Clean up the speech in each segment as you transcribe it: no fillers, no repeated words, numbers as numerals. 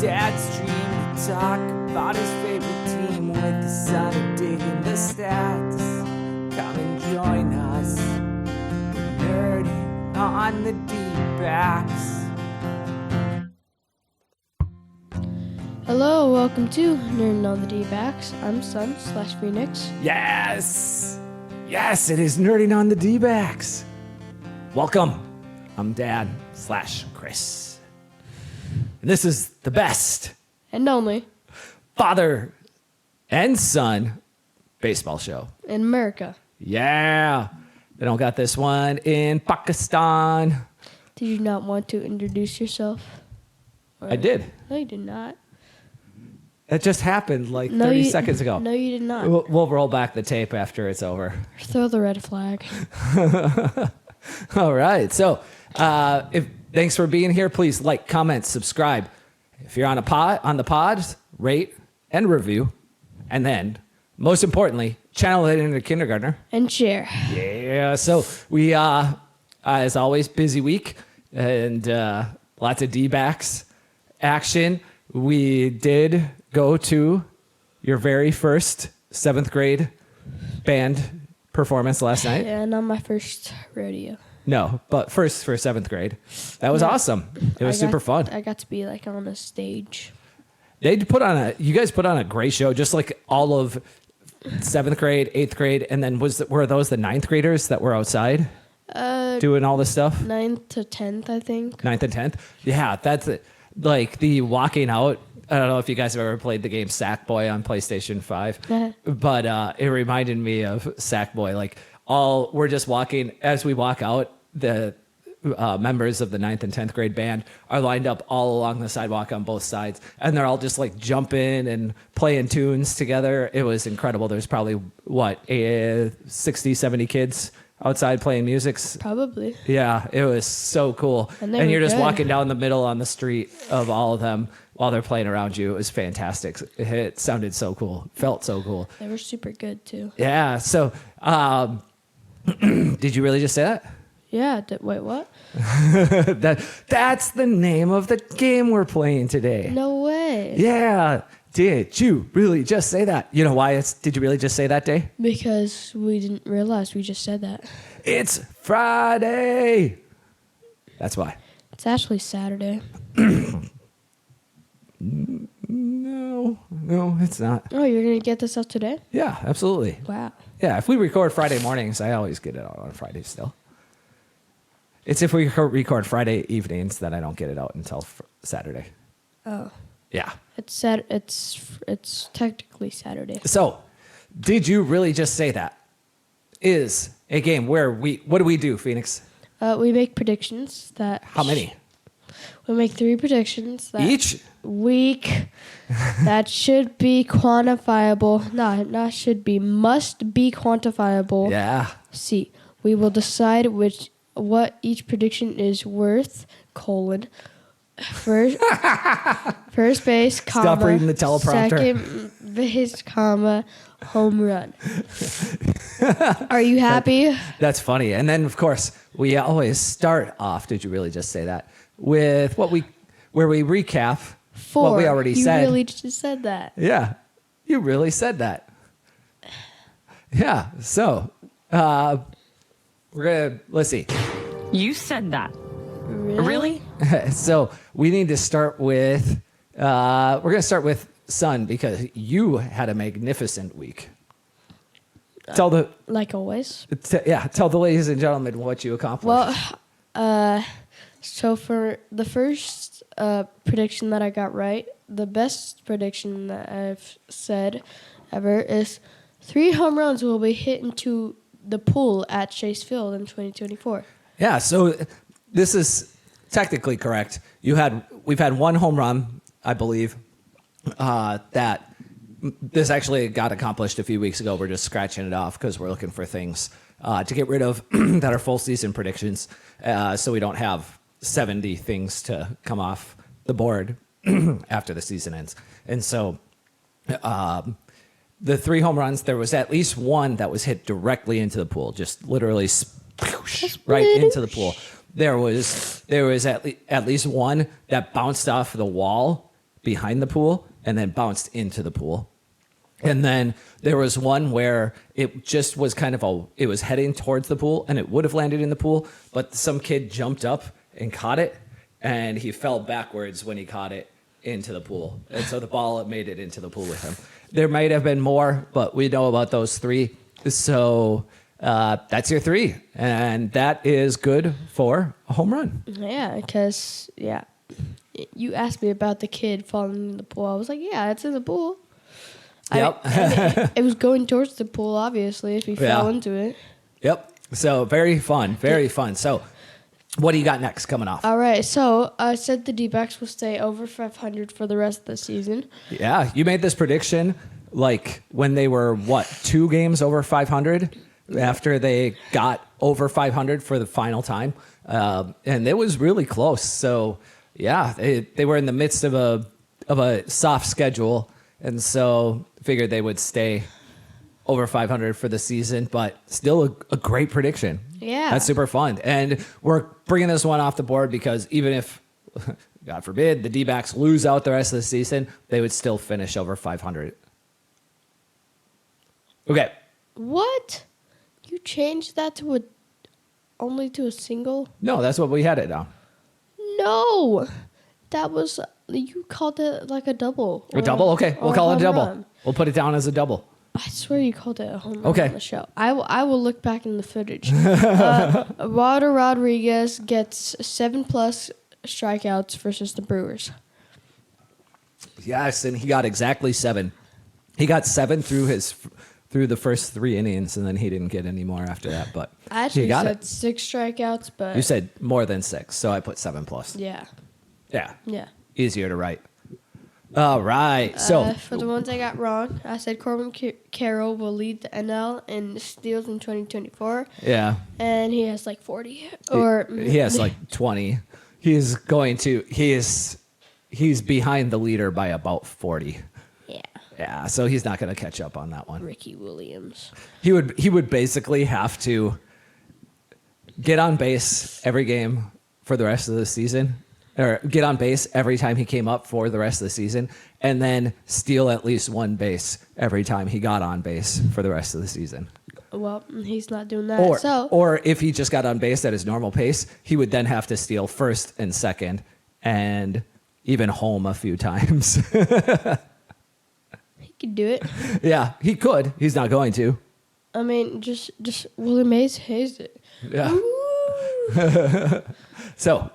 Dad's dream to talk about his favorite team with the son of digging the stats. Come and join us, nerding on the Dbacks. Hello, welcome to Nerding on the Dbacks. I'm Sun/Phoenix. Yes! Yes, it is Nerding on the Dbacks. Welcome. I'm Dad/Chris. And this is the best And only father and son baseball show in America. Yeah. They don't got this one in Pakistan. Did you not want to introduce yourself? I did. No, you did not. That just happened like 30 seconds ago. No, you did not. We'll roll back the tape after it's over. Throw the red flag. All right. So, thanks for being here. Please like, comment, subscribe. If you're on the pod, rate and review, and then, most importantly, channel it into kindergartner And share. Yeah. So we, as always, busy week and lots of Dbacks action. We did go to your very first 7th grade band performance last night. Yeah, not my first rodeo. No, but first for 7th grade. That was awesome. It was super fun. I got to be like on a stage. You guys put on a great show, just like all of 7th grade, 8th grade, and then were those the 9th graders that were outside doing all this stuff? 9th to 10th, I think. 9th and 10th? Yeah, that's it. Like the walking out. I don't know if you guys have ever played the game Sackboy on PlayStation 5, but it reminded me of Sackboy. Like we're just walking, as we walk out, the members of the 9th and 10th grade band are lined up all along the sidewalk on both sides, and they're all just like jumping and playing tunes together. It was incredible. There's probably 60, 70 kids outside playing music. Probably. Yeah, it was so cool. And you're just walking down the middle on the street of all of them while they're playing around you. It was fantastic. It sounded so cool. Felt so cool. They were super good too. Yeah. So, did you really just say that? Yeah. Wait, what? That's the name of the game we're playing today. No way. Yeah. Did you really just say that? You know why did you really just say that, Day? Because we didn't realize we just said that. It's Friday. That's why. It's actually Saturday. No, it's not. Oh, you're going to get this out today? Yeah, absolutely. Wow. Yeah, if we record Friday mornings, I always get it out on Friday still. It's if we record Friday evenings that I don't get it out until Saturday. Oh. Yeah. It's technically Saturday. So, did you really just say that? Is a game where what do we do, Phoenix? We make predictions that... How many? We make 3 predictions that Each week that should be quantifiable. Not should be, must be quantifiable. Yeah. See, we will decide what each prediction is worth, first base, comma, Stop reading the teleprompter. Second base, comma, home run. Are you happy? That's funny. And then, of course, we always start off, did you really just say that, with where we recap 4. what we already said. You really just said that. Yeah, you really said that. Yeah, so let's see. You said that. Really? So we need to start with, we're going to start with Sun because you had a magnificent week. Like always. Tell the ladies and gentlemen what you accomplished. Well, so for the first prediction that I got right, the best prediction that I've said ever is 3 home runs will be hit into the pool at Chase Field in 2024. Yeah, so this is technically correct. We've had 1 home run, I believe, that this actually got accomplished a few weeks ago. We're just scratching it off because we're looking for things to get rid of that are full season predictions, so we don't have 70 things to come off the board after the season ends. And so the 3 home runs, there was at least 1 that was hit directly into the pool, just literally right into the pool. There was at least 1 that bounced off the wall behind the pool and then bounced into the pool. And then there was one where it just was it was heading towards the pool and it would have landed in the pool, but some kid jumped up and caught it and he fell backwards when he caught it into the pool. And so the ball made it into the pool with him. There might have been more, but we know about those 3. So that's your 3. And that is good for a home run. Yeah, because, you asked me about the kid falling in the pool. I was like, yeah, it's in the pool. Yep. It was going towards the pool, obviously, if he fell into it. Yep. So very fun. Very fun. So what do you got next coming off? All right. So I said the D-backs will stay over 500 for the rest of the season. Yeah. You made this prediction like when they were, 2 games over 500 after they got over 500 for the final time. And it was really close. So, yeah, they were in the midst of a soft schedule. And so figured they would stay over 500 for the season, but still a great prediction. Yeah. That's super fun. And we're bringing this one off the board because even if, God forbid, the D-backs lose out the rest of the season, they would still finish over 500. Okay. What? You changed that to only to a single? No, that's what we had it now. No. That was, you called it like a double. A double? Okay. We'll call it a double. Run. We'll put it down as a double. I swear you called it a home run Okay. on the show. I will look back in the footage. Walter Rodriguez gets 7+ strikeouts versus the Brewers. Yes, and he got exactly 7. He got 7 through the first 3 innings, and then he didn't get any more after that. But I actually he got said it. 6 strikeouts, but You said more than 6, so I put 7+. yeah. Yeah. Easier to write. All right. So For the ones I got wrong, I said Corbin Carroll will lead the NL in steals in 2024, yeah, and he has like 40. Or he has like 20. He's behind the leader by about 40. yeah, Yeah, so he's not going to catch up on that one. Ricky Williams. He would basically have to get on base every game for the rest of the season, or get on base every time he came up for the rest of the season, and then steal at least 1 base every time he got on base for the rest of the season. Well, he's not doing that. Or if he just got on base at his normal pace, he would then have to steal first and second and even home a few times. He could do it. Yeah, he could. He's not going to. I mean, just Willie Mays hazed it. Yeah. So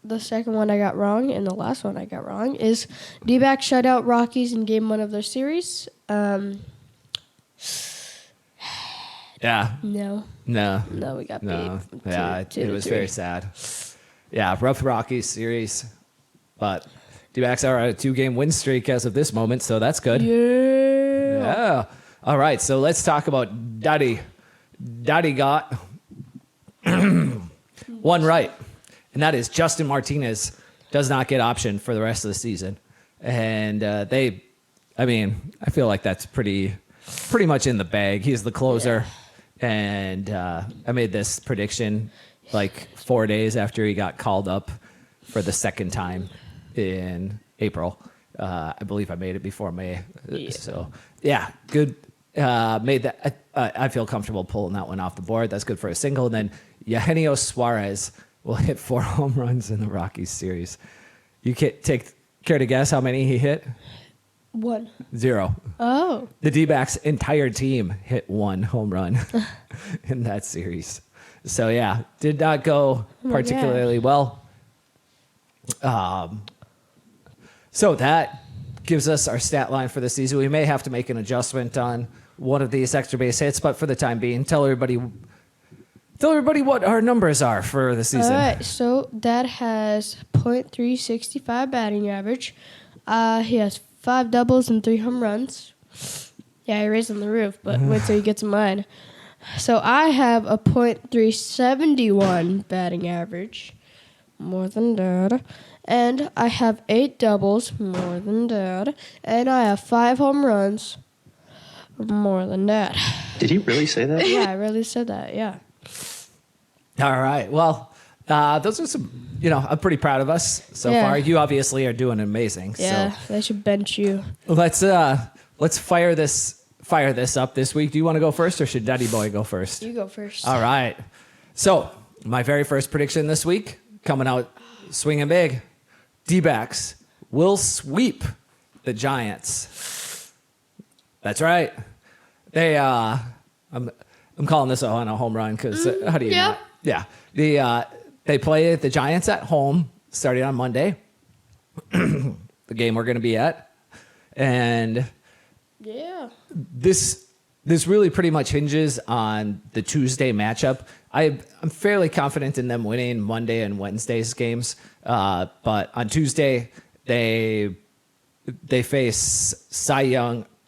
The second one I got wrong and the last one I got wrong is D-backs shut out Rockies in Game 1 of their series. yeah. No, we got No. beat. Yeah, Two it to was 3. very sad. Yeah, rough Rockies series, but D-backs are on a 2-game win streak as of this moment, so that's good. Yeah. Yeah. All right, so let's talk about Daddy. Daddy got 1 right, and that is Justin Martinez does not get option for the rest of the season. And I feel like that's pretty much in the bag. He's the closer, and I made this prediction like 4 days after he got called up for the second time in April. I believe I made it before May. Yeah. So, yeah, good. Made that. I feel comfortable pulling that one off the board. That's good for a single. And then Eugenio Suarez will hit 4 home runs in the Rockies series. You can't care to guess how many he hit? 1. 0. Oh. The D-backs' entire team hit 1 home run in that series. So, yeah, did not go particularly well. So that gives us our stat line for the season. We may have to make an adjustment on one of these extra base hits, but for the time being, tell everybody what our numbers are for the season. All right, so Dad has .365 batting average. He has 5 doubles and 3 home runs. Yeah, he raised on the roof, but wait till he gets mine. So I have a .371 batting average, more than Dad. And I have 8 doubles, more than Dad. And I have 5 home runs, more than Dad. Did he really say that? Yeah, I really said that, yeah. All right. Well, Those are some, I'm pretty proud of us so Yeah. far. You obviously are doing amazing. Yeah, they should bench you. So let's fire this up this week. Do you want to go first, or should Daddy Boy go first? You go first. All right. So my very first prediction this week, coming out swinging big. Dbacks will sweep the Giants. That's right. They I'm calling this on a home run because how do you yeah. not? Yeah. They play the Giants at home starting on Monday. The game we're going to be at. And Yeah. this really pretty much hinges on the Tuesday matchup. I'm fairly confident in them winning Monday and Wednesday's games. But on Tuesday, they face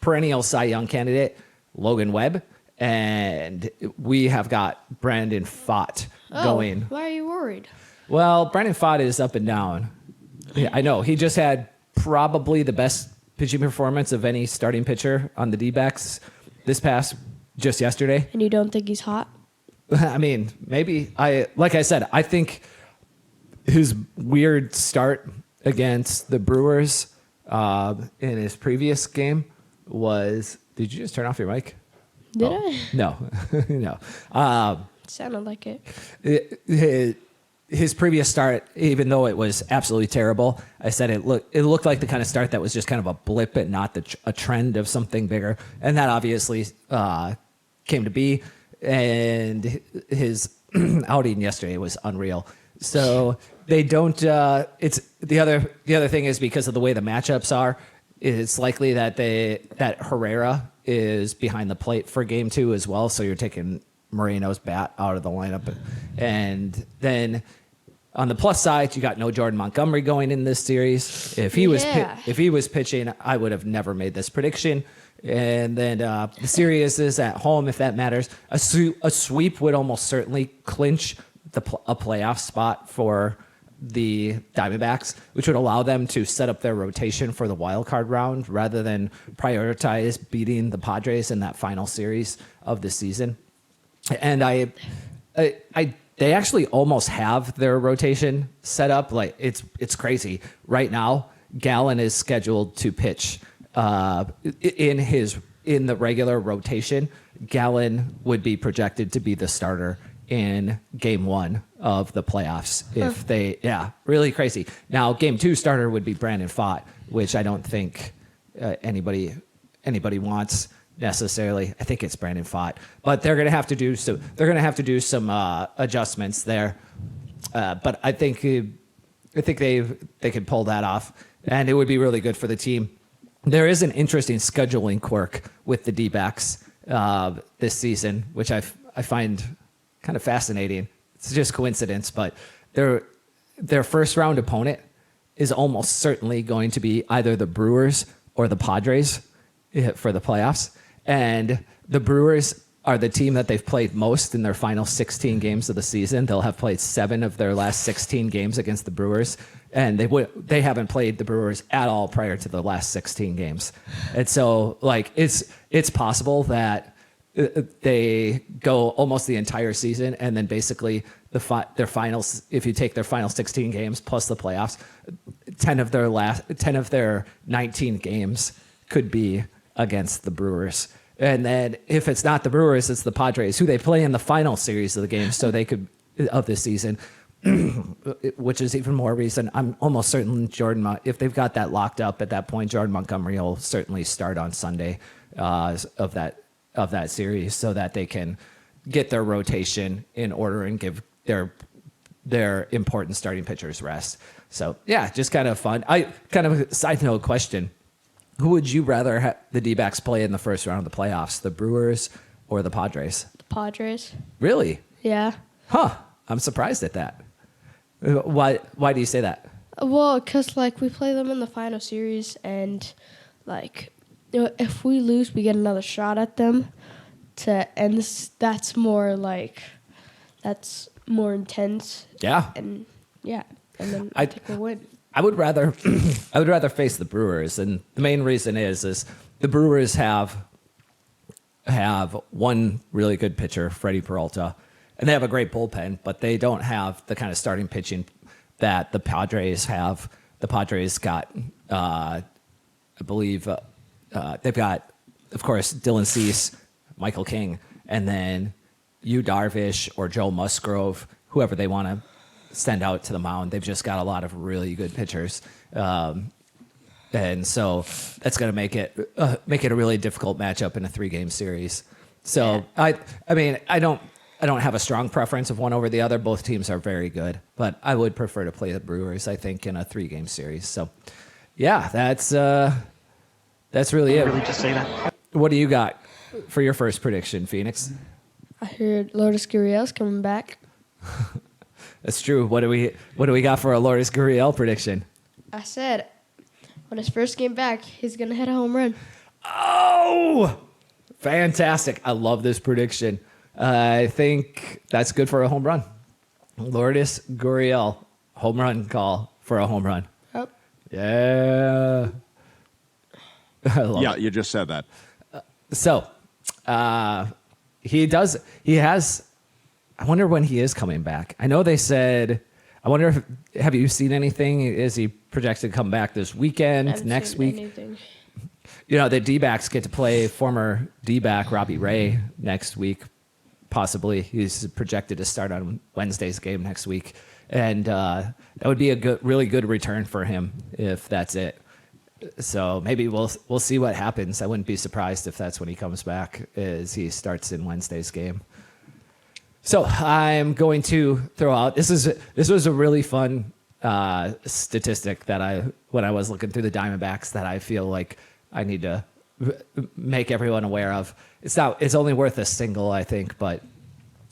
perennial Cy Young candidate Logan Webb, and we have got Brandon Pfaadt going. Why are you worried? Well, Brandon Pfaadt is up and down. Yeah, I know. He just had probably the best pitching performance of any starting pitcher on the D-backs just yesterday. And you don't think he's hot? I mean, maybe. Like I said, I think his weird start against the Brewers in his previous game was. Did you just turn off your mic? Did I? No, no. Sounded like it. His previous start, even though it was absolutely terrible, I said it looked like the kind of start that was just kind of a blip and not a trend of something bigger. And that obviously came to be. And his outing yesterday was unreal. So they don't. It's the other thing is because of the way the matchups are. It's likely that Herrera is behind the plate for game 2 as well. So you're taking Moreno's bat out of the lineup, and then on the plus side, you got no Jordan Montgomery going in this series. If he was pitching, I would have never made this prediction. And then the series is at home, if that matters. A sweep would almost certainly clinch a playoff spot for the Diamondbacks, which would allow them to set up their rotation for the wild card round rather than prioritize beating the Padres in that final series of the season. And they actually almost have their rotation set up. Like it's crazy. Right now, Gallen is scheduled to pitch in the regular rotation. Gallen would be projected to be the starter in game 1 of the playoffs. Really crazy. Now, game 2 starter would be Brandon Pfaadt, which I don't think anybody wants necessarily. I think it's Brandon Pfaadt, but they're going to have to do so. They're going to have to do some adjustments there. But I think they could pull that off, and it would be really good for the team. There is an interesting scheduling quirk with the D-backs this season, which I find kind of fascinating. It's just coincidence, but their first round opponent is almost certainly going to be either the Brewers or the Padres for the playoffs. And the Brewers are the team that they've played most in their final 16 games of the season. They'll have played 7 of their last 16 games against the Brewers, and they haven't played the Brewers at all prior to the last 16 games. And so, like, it's possible that they go almost the entire season, and then basically their finals. If you take their final 16 games plus the playoffs, 10 of their 19 games could be against the Brewers. And then if it's not the Brewers, it's the Padres, who they play in the final series of the game, so they could of this season, which is even more reason. I'm almost certain if they've got that locked up at that point, Jordan Montgomery will certainly start on Sunday of that series, so that they can get their rotation in order and give their important starting pitchers rest. So yeah, just kind of fun. Kind of a side note question. Who would you rather have the D-backs play in the first round of the playoffs, the Brewers or the Padres? The Padres. Really? Yeah. Huh. I'm surprised at that. Why do you say that? Well, because, like, we play them in the final series, and, like, if we lose, we get another shot at them and that's more, like, that's more intense. Yeah. And, yeah, and then I think we'll win. I would rather face the Brewers, and the main reason is the Brewers have one really good pitcher, Freddie Peralta, and they have a great bullpen, but they don't have the kind of starting pitching that the Padres have. The Padres got, I believe, they've got, of course, Dylan Cease, Michael King, and then Yu Darvish or Joe Musgrove, whoever they want to send out to the mound. They've just got a lot of really good pitchers. And so that's going to make it a really difficult matchup in a 3-game series. So I mean, I don't have a strong preference of one over the other. Both teams are very good, but I would prefer to play the Brewers, I think, in a 3-game series. So yeah, that's really it. Really just say that. What do you got for your first prediction, Phoenix? I heard Lourdes Gurriel's coming back. That's true. What do we got for a Lourdes Gurriel prediction? I said, when his first game back, he's going to hit a home run. Oh, fantastic. I love this prediction. I think that's good for a home run. Lourdes Gurriel, home run call for a home run. Yep. Yeah. I love it. You just said that. So, he has, I wonder when he is coming back. I know they said, I wonder have you seen anything? Is he projected to come back this weekend, next week? Anything. You know, the Dbacks get to play former Dback Robbie Ray next week, possibly. He's projected to start on Wednesday's game next week. And that would be a really good return for him if that's it. So maybe we'll see what happens. I wouldn't be surprised if that's when he comes back, as he starts in Wednesday's game. So I'm going to throw out, this was a really fun statistic that when I was looking through the Diamondbacks, that I feel like I need to make everyone aware of. It's only worth a single, I think, but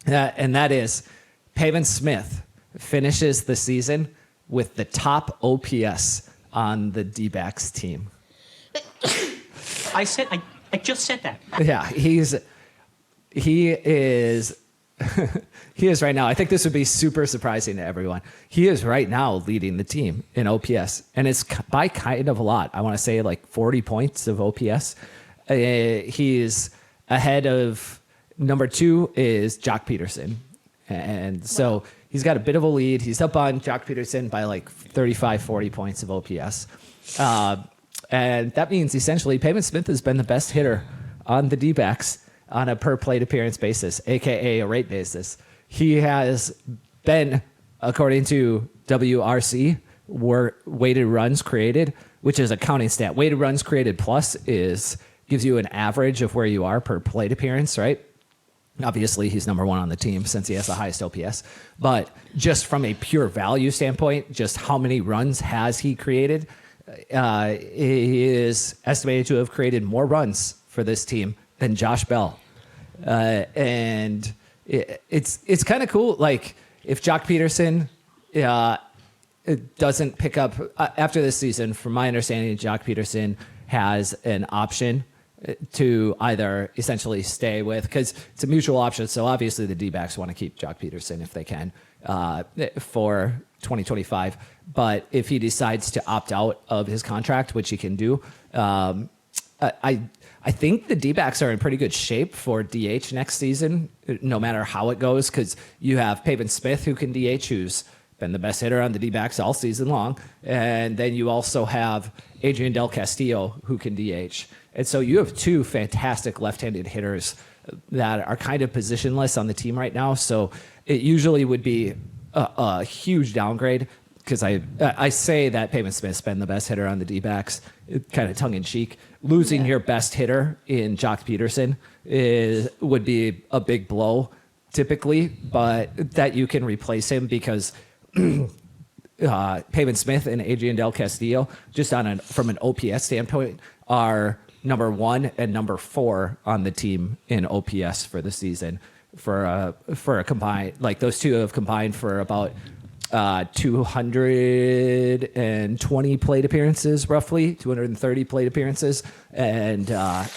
and that is Pavin Smith finishes the season with the top OPS on the D-backs team. I just said that. Yeah, he is he is right now. I think this would be super surprising to everyone. He is right now leading the team in OPS, and it's by kind of a lot. I want to say like 40 points of OPS. He's ahead of number 2 is Jock Peterson, and so he's got a bit of a lead. He's up on Jock Peterson by like 35, 40 points of OPS, and that means essentially Pavin Smith has been the best hitter on the D-backs on a per plate appearance basis, aka a rate basis. He has been, according to WRC, weighted runs created, which is a counting stat. Weighted runs created plus gives you an average of where you are per plate appearance, right? Obviously, he's number 1 on the team since he has the highest OPS. But just from a pure value standpoint, just how many runs has he created? He is estimated to have created more runs for this team than Josh Bell. And it's kind of cool. Like, if Jock Peterson doesn't pick up after this season, from my understanding, Jock Peterson has an option to either essentially stay with, because it's a mutual option. So obviously the D-backs want to keep Jock Peterson if they can for 2025. But if he decides to opt out of his contract, which he can do, I think the D-backs are in pretty good shape for DH next season, no matter how it goes, because you have Pavin Smith, who can DH, who's been the best hitter on the D-backs all season long. And then you also have Adrian Del Castillo, who can DH. And so you have 2 fantastic left-handed hitters that are kind of positionless on the team right now. So it usually would be a huge downgrade, because I say that Pavin Smith's been the best hitter on the D-backs, kind of tongue-in-cheek. Losing your best hitter in Jock Peterson would be a big blow, typically, but that you can replace him, because Pavin Smith and Adrian Del Castillo, just from an OPS standpoint, are number 1 and number 4 on the team in OPS for the season. For a combined, like, those 2 have combined for about 220 plate appearances, roughly 230 plate appearances, and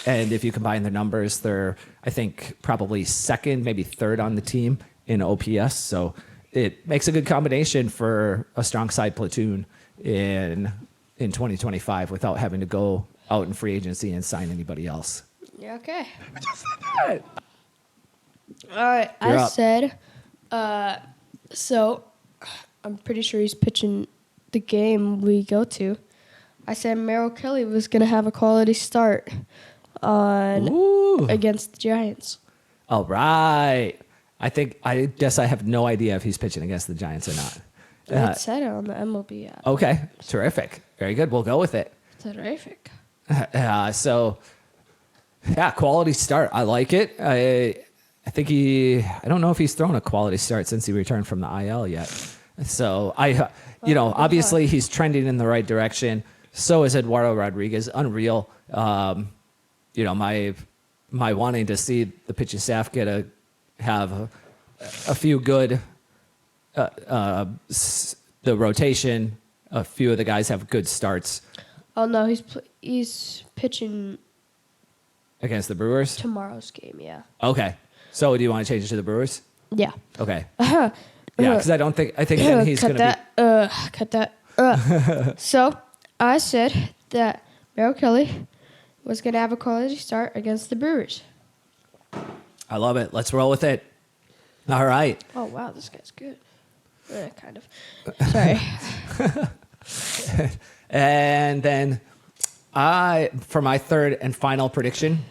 if you combine the numbers, they're, I think, probably 2nd, maybe 3rd on the team in OPS. So it makes a good combination for a strong side platoon in 2025 without having to go out in free agency and sign anybody else. Yeah, okay. All right. All right. You're I up. said So, I'm pretty sure he's pitching the game we go to. I said Merrill Kelly was going to have a quality start against the Giants. All right. I guess I have no idea if he's pitching against the Giants or not. It said it on the MLB app. Okay. Terrific. Very good. We'll go with it. Terrific. So, yeah, quality start. I like it. I think I don't know if he's thrown a quality start since he returned from the IL yet. So obviously he's trending in the right direction. So is Eduardo Rodriguez. Unreal. My wanting to see the pitching staff have a few good, the rotation. A few of the guys have good starts. Oh no, he's pitching Against the Brewers? tomorrow's game. Yeah. Okay. So do you want to change it to the Brewers? Yeah. Okay. Yeah, because I think then he's going to be... Cut that. So I said that Merrill Kelly was going to have a quality start against the Brewers. I love it. Let's roll with it. All right. Oh, wow, this guy's good. Kind of. Sorry. And then for my third and final prediction,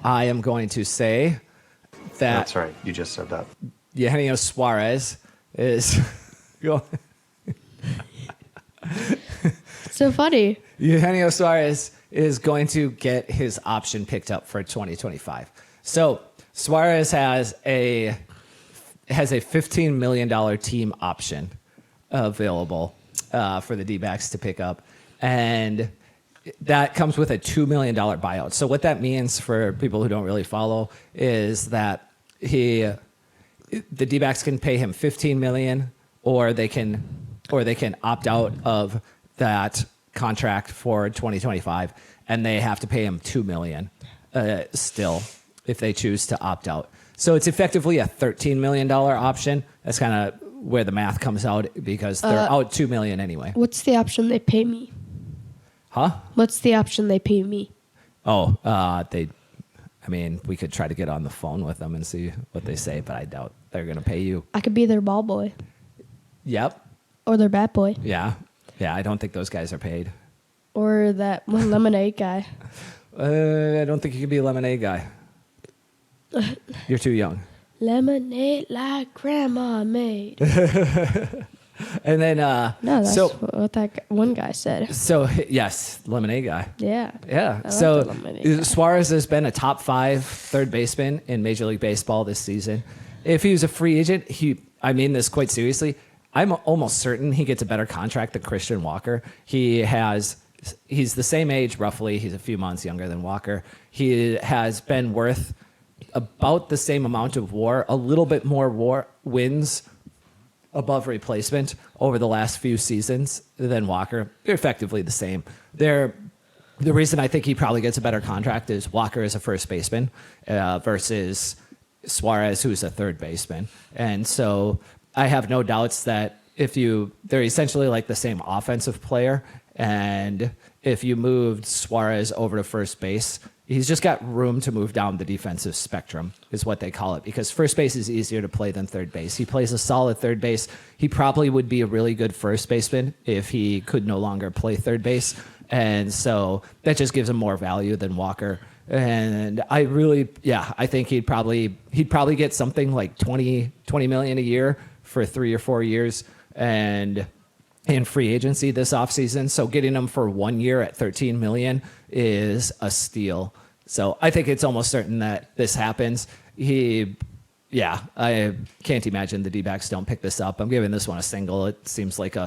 I am going to say that That's right. You just said that. Eugenio Suarez is So funny. Eugenio Suarez is going to get his option picked up for 2025. So Suarez has a $15 million team option available for the Dbacks to pick up, and that comes with a $2 million buyout. So what that means for people who don't really follow is that the Dbacks can pay him $15 million, or they can opt out of that contract for 2025, and they have to pay him $2 million still if they choose to opt out. So it's effectively a $13 million option. That's kind of where the math comes out because they're out $2 million anyway. What's the option they pay me? Huh? What's the option they pay me? Oh, we could try to get on the phone with them and see what they say, but I doubt they're going to pay you. I could be their ball boy Yep. or their bat boy Yeah. Yeah, I don't think those guys are paid. or that one lemonade guy. I don't think you could be a lemonade guy. You're too young. Lemonade like grandma made. And then, No, that's so what that one guy said. yes, lemonade guy. Yeah. Yeah. I like So the lemonade guy. Suarez has been a top 5 third baseman in Major League Baseball this season. If he was a free agent, I mean this quite seriously. I'm almost certain he gets a better contract than Christian Walker. He's the same age roughly. He's a few months younger than Walker. He has been worth about the same amount of WAR, a little bit more WAR wins above replacement over the last few seasons than Walker. They're effectively the same. The reason I think he probably gets a better contract is Walker is a first baseman versus Suarez, who's a third baseman. And so I have no doubts that they're essentially like the same offensive player. And if you moved Suarez over to first base, he's just got room to move down the defensive spectrum, is what they call it, because first base is easier to play than third base. He plays a solid third base. He probably would be a really good first baseman if he could no longer play third base. And so that just gives him more value than Walker. And I think he'd probably get something like 20 million a year for 3 or 4 years and in free agency this offseason. So getting him for 1 year at 13 million is a steal. So I think it's almost certain that this happens. I can't imagine the D-backs don't pick this up. I'm giving this one a single. It seems like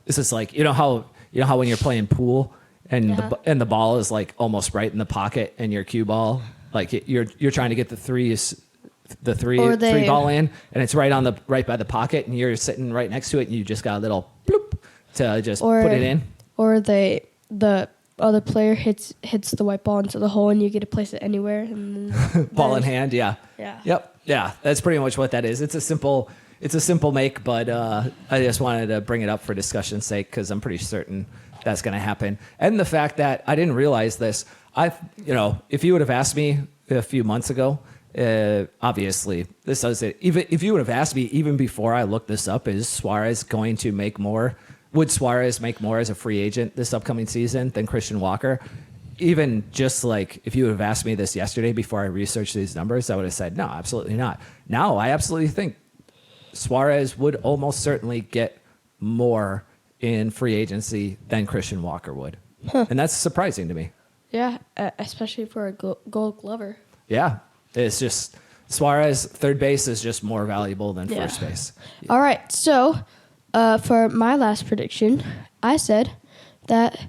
this is like, you know how when you're playing pool and the ball is like almost right in the pocket and your cue ball, like you're trying to get the three ball in and it's right by the pocket and you're sitting right next to it and you just got a little bloop to just put it in. Or the other player hits the white ball into the hole and you get to place it anywhere. And ball in hand, yeah. Yeah. Yep. Yeah, that's pretty much what that is. It's a simple make, but I just wanted to bring it up for discussion's sake because I'm pretty certain that's going to happen. And the fact that I didn't realize this, if you would have asked me a few months ago Obviously, this does it. Even if you would have asked me even before I looked this up, is Suarez going to make more? Would Suarez make more as a free agent this upcoming season than Christian Walker? Even just like if you would have asked me this yesterday before I researched these numbers, I would have said no, absolutely not. Now I absolutely think Suarez would almost certainly get more in free agency than Christian Walker would, and that's surprising to me. Yeah, especially for a Gold Glover. Yeah, it's just Suarez third base is just more valuable than first base. All right, so for my last prediction, I said that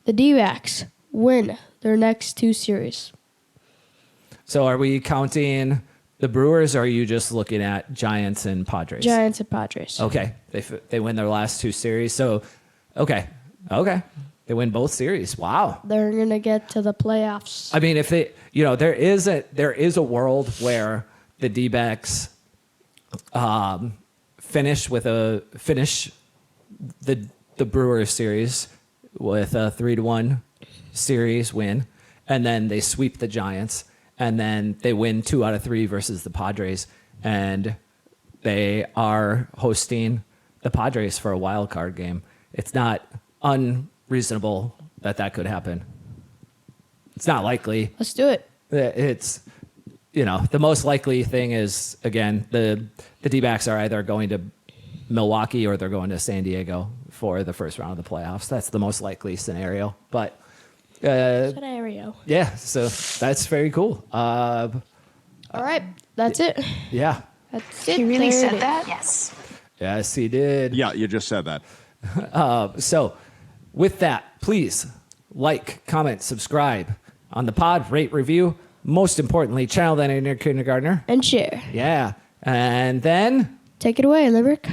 the D-backs win their next 2 series. So are we counting the Brewers, or are you just looking at Giants and Padres? Giants and Padres. Okay, they win their last 2 series. So, okay, they win both series. Wow. They're gonna get to the playoffs. I mean, if they, there is a world where the D-backs finish the Brewers series with a 3-1 series win, and then they sweep the Giants, and then they win 2 out of 3 versus the Padres, and they are hosting the Padres for a wild card game. It's not unreasonable that could happen. It's not likely. Let's do it. It's, the most likely thing is, again, the D-backs are either going to Milwaukee or they're going to San Diego for the first round of the playoffs. That's the most likely scenario. But Scenario. yeah, so that's very cool. All right, that's it. Yeah. That's it. You really There said it that? is. Yes. Yes, he did. Yeah, you just said that. So with that, please like, comment, subscribe on the pod, rate, review. Most importantly, channel that inner kindergartner. And share. Yeah. And then Take it away, Limerick.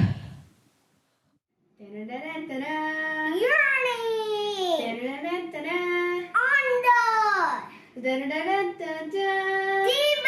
Under.